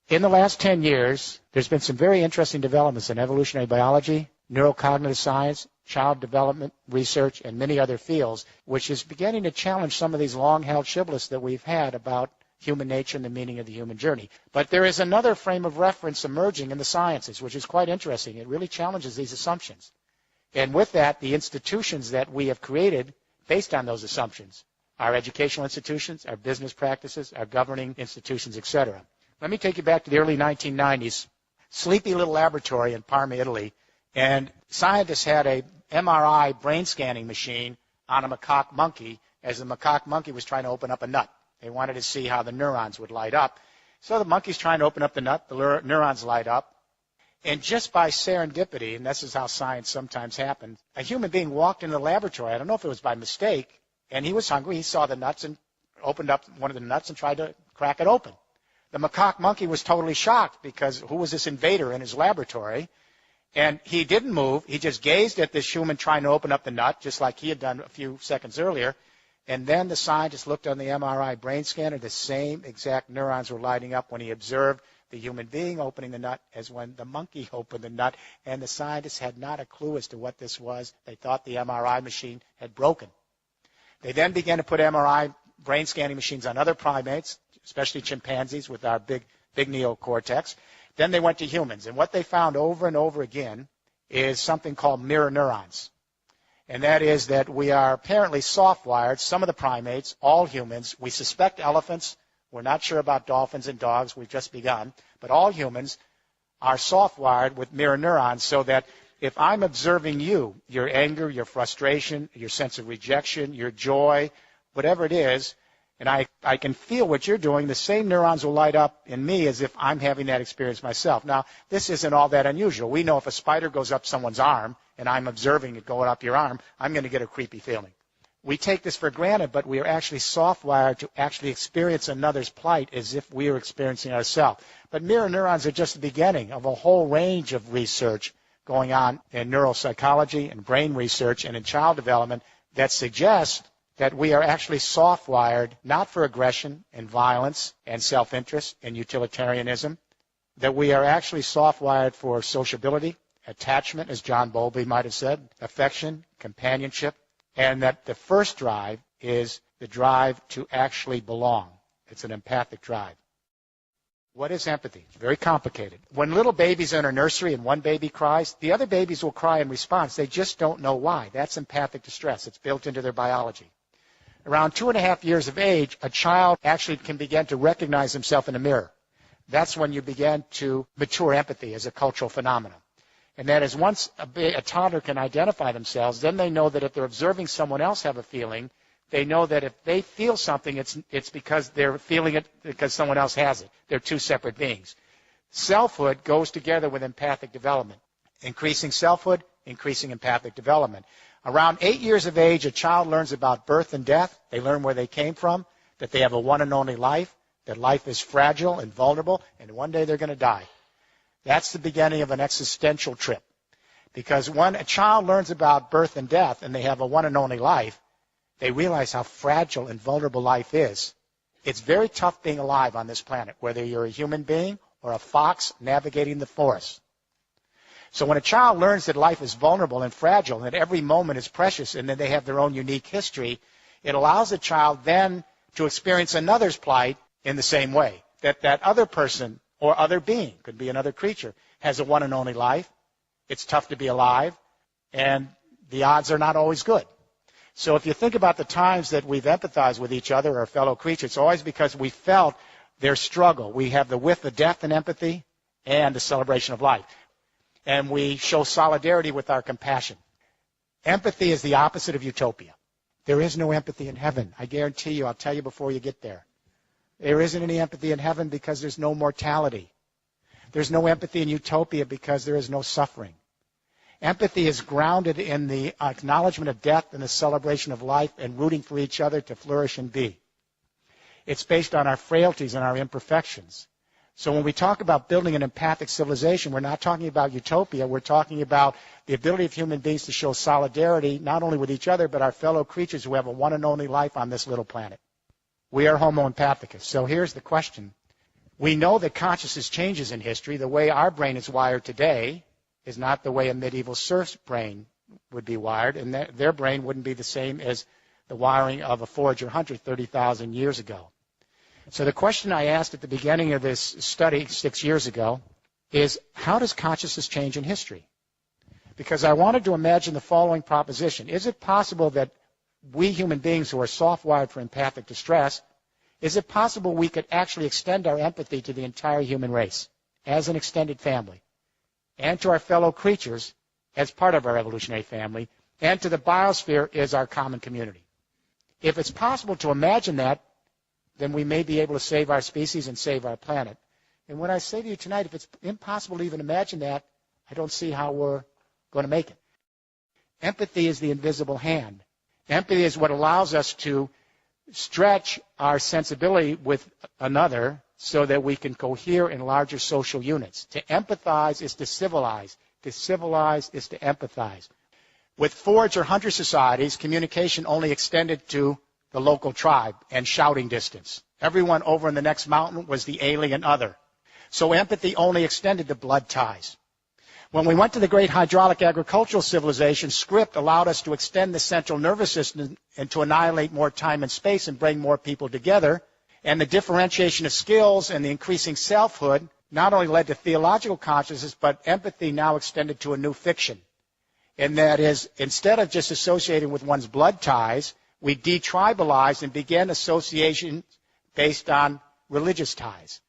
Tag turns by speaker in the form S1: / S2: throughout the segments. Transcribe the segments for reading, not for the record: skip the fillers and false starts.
S1: In the last 10 years, there's been some very interesting developments in evolutionary biology, neurocognitive science, child development research, and many other fields, which is beginning to challenge some of these long-held shibboleths that we've had about human nature and the meaning of the human journey. But there is another frame of reference emerging in the sciences, which is quite interesting. It really challenges these assumptions. And with that, the institutions that we have created based on those assumptions, our educational institutions, our business practices, our governing institutions, etc. Let me take you back to the early 1990s, sleepy little laboratory in Parma, Italy, and scientists had a MRI brain scanning machine on a macaque monkey as the macaque monkey was trying to open up a nut. They wanted to see how the neurons would light up. So the monkey's trying to open up the nut, the neurons light up, and just by serendipity, and this is how science sometimes happens, a human being walked into the laboratory, I don't know if it was by mistake, and he was hungry, he saw the nuts and opened up one of the nuts and tried to crack it open. The macaque monkey was totally shocked because who was this invader in his laboratory? And he didn't move. He just gazed at this human trying to open up the nut, just like he had done a few seconds earlier. And then the scientist looked on the MRI brain scanner. The same exact neurons were lighting up when he observed the human being opening the nut as when the monkey opened the nut. And the scientists had not a clue as to what this was. They thought the MRI machine had broken. They then began to put MRI brain scanning machines on other primates, especially chimpanzees with our big neocortex. Then they went to humans. And what they found over and over again is something called mirror neurons. And that is that we are apparently soft-wired, some of the primates, all humans. We suspect elephants. We're not sure about dolphins and dogs. We've just begun. But all humans are soft-wired with mirror neurons so that if I'm observing you, your anger, your frustration, your sense of rejection, your joy, whatever it is, and I can feel what you're doing, the same neurons will light up in me as if I'm having that experience myself. Now, this isn't all that unusual. We know if a spider goes up someone's arm and I'm observing it going up your arm, I'm going to get a creepy feeling. We take this for granted, but we are actually soft-wired to actually experience another's plight as if we are experiencing ourselves. But mirror neurons are just the beginning of a whole range of research going on in neuropsychology and brain research and in child development that suggests that we are actually soft-wired not for aggression and violence and self-interest and utilitarianism, that we are actually soft-wired for sociability, attachment, as John Bowlby might have said, affection, companionship, and that the first drive is the drive to actually belong. It's an empathic drive. What is empathy? It's very complicated. When little babies are in a nursery and one baby cries, the other babies will cry in response. They just don't know why. That's empathic distress. It's built into their biology. Around 2.5 years of age, a child actually can begin to recognize himself in a mirror. That's when you begin to mature empathy as a cultural phenomenon. And that is once a toddler can identify themselves, then they know that if they're observing someone else have a feeling, they know that if they feel something, it's because they're feeling it because someone else has it. They're two separate beings. Selfhood goes together with empathic development. Increasing selfhood, increasing empathic development. Around 8 years of age, a child learns about birth and death. They learn where they came from, that they have a one and only life, that life is fragile and vulnerable, and one day they're going to die. That's the beginning of an existential trip. Because when a child learns about birth and death and they have a one and only life, they realize how fragile and vulnerable life is. It's very tough being alive on this planet, whether you're a human being or a fox navigating the forest. So when a child learns that life is vulnerable and fragile and that every moment is precious and that they have their own unique history, it allows the child then to experience another's plight in the same way. That other person or other being, could be another creature, has a one and only life. It's tough to be alive, and the odds are not always good. So if you think about the times that we've empathized with each other or fellow creatures, it's always because we felt their struggle. We have the width of death in empathy and the celebration of life. And we show solidarity with our compassion. Empathy is the opposite of utopia. There is no empathy in heaven. I guarantee you, I'll tell you before you get there. There isn't any empathy in heaven because there's no mortality. There's no empathy in utopia because there is no suffering. Empathy is grounded in the acknowledgement of death and the celebration of life and rooting for each other to flourish and be. It's based on our frailties and our imperfections. So when we talk about building an empathic civilization, we're not talking about utopia. We're talking about the ability of human beings to show solidarity not only with each other but our fellow creatures who have a one and only life on this little planet. We are Homo empathicus. So here's the question. We know that consciousness changes in history. The way our brain is wired today is not the way a medieval serf's brain would be wired, and their brain wouldn't be the same as the wiring of a forager hunter 30,000 years ago. So the question I asked at the beginning of this study 6 years ago is, how does consciousness change in history? Because I wanted to imagine the following proposition. Is it possible that we human beings who are soft-wired for empathic distress, is it possible we could actually extend our empathy to the entire human race as an extended family, and to our fellow creatures as part of our evolutionary family, and to the biosphere as our common community? If it's possible to imagine that, then we may be able to save our species and save our planet. And when I say to you tonight, if it's impossible to even imagine that, I don't see how we're going to make it. Empathy is the invisible hand. Empathy is what allows us to stretch our sensibility with another so that we can cohere in larger social units. To empathize is to civilize. To civilize is to empathize. With forage or hunter societies, communication only extended to the local tribe and shouting distance. Everyone over in the next mountain was the alien other. So empathy only extended to blood ties. When we went to the great hydraulic agricultural civilization, script allowed us to extend the central nervous system and to annihilate more time and space and bring more people together. And the differentiation of skills and the increasing selfhood not only led to theological consciousness, but empathy now extended to a new fiction. And that is, instead of just associating with one's blood ties, we detribalized and began association based on religious ties.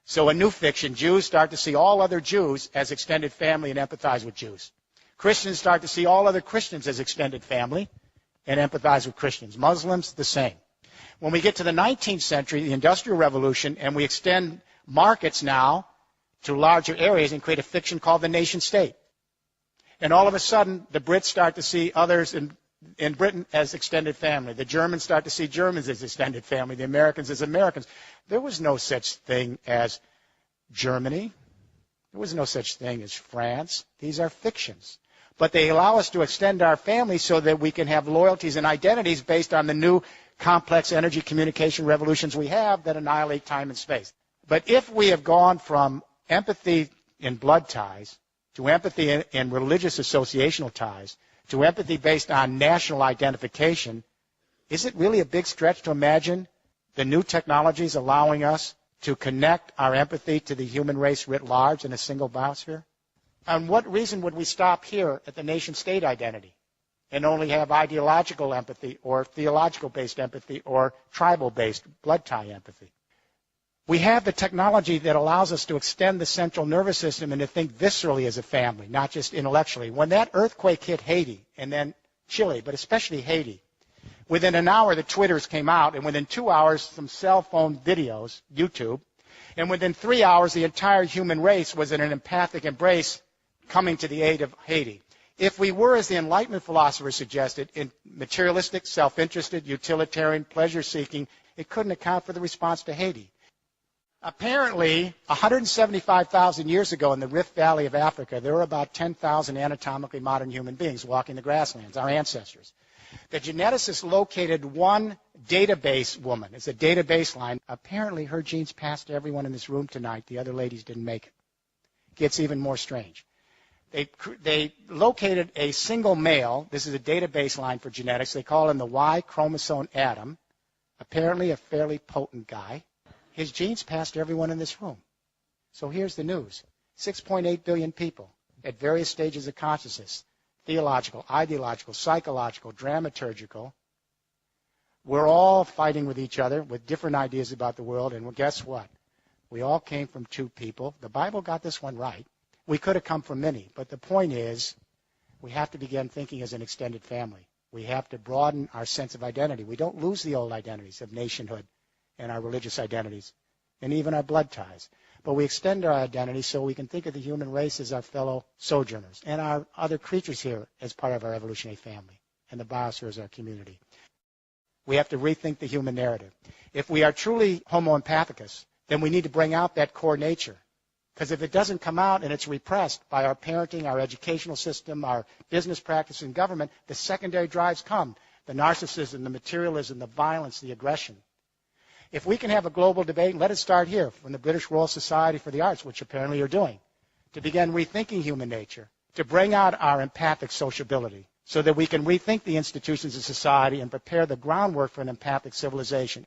S1: So a new fiction, Jews start to see all other Jews as extended family and empathize with Jews. Christians start to see all other Christians as extended family and empathize with Christians. Muslims, the same. When we get to the 19th century, the Industrial Revolution, and we extend markets now to larger areas and create a fiction called the nation state. And all of a sudden, the Brits start to see others in Britain as extended family. The Germans start to see Germans as extended family. The Americans as Americans. There was no such thing as Germany. There was no such thing as France. These are fictions. But they allow us to extend our family so that we can have loyalties and identities based on the new complex energy communication revolutions we have that annihilate time and space. But if we have gone from empathy in blood ties to empathy in religious associational ties, to empathy based on national identification, is it really a big stretch to imagine the new technologies allowing us to connect our empathy to the human race writ large in a single biosphere? On what reason would we stop here at the nation-state identity and only have ideological empathy or theological-based empathy or tribal-based blood tie empathy? We have the technology that allows us to extend the central nervous system and to think viscerally as a family, not just intellectually. When that earthquake hit Haiti, and then Chile, but especially Haiti, within an hour the Twitters came out, and within 2 hours some cell phone videos, YouTube, and within 3 hours the entire human race was in an empathic embrace coming to the aid of Haiti. If we were, as the Enlightenment philosophers suggested, in materialistic, self-interested, utilitarian, pleasure-seeking, it couldn't account for the response to Haiti. Apparently, 175,000 years ago in the Rift Valley of Africa, there were about 10,000 anatomically modern human beings walking the grasslands, our ancestors. The geneticists located one database woman. It's a database line. Apparently, her genes passed to everyone in this room tonight. The other ladies didn't make it. Gets even more strange. They located a single male. This is a database line for genetics. They call him the Y chromosome Adam. Apparently a fairly potent guy. His genes passed to everyone in this room. So here's the news. 6.8 billion people at various stages of consciousness, theological, ideological, psychological, dramaturgical. We're all fighting with each other with different ideas about the world, and guess what? We all came from two people. The Bible got this one right. We could have come from many, but the point is we have to begin thinking as an extended family. We have to broaden our sense of identity. We don't lose the old identities of nationhood and our religious identities and even our blood ties. But we extend our identity so we can think of the human race as our fellow sojourners and our other creatures here as part of our evolutionary family and the biosphere as our community. We have to rethink the human narrative. If we are truly homo empathicus, then we need to bring out that core nature. Because if it doesn't come out and it's repressed by our parenting, our educational system, our business practice and government, the secondary drives come. The narcissism, the materialism, the violence, the aggression. If we can have a global debate, let it start here, from the British Royal Society for the Arts, which apparently you're doing, to begin rethinking human nature, to bring out our empathic sociability, so that we can rethink the institutions of society and prepare the groundwork for an empathic civilization.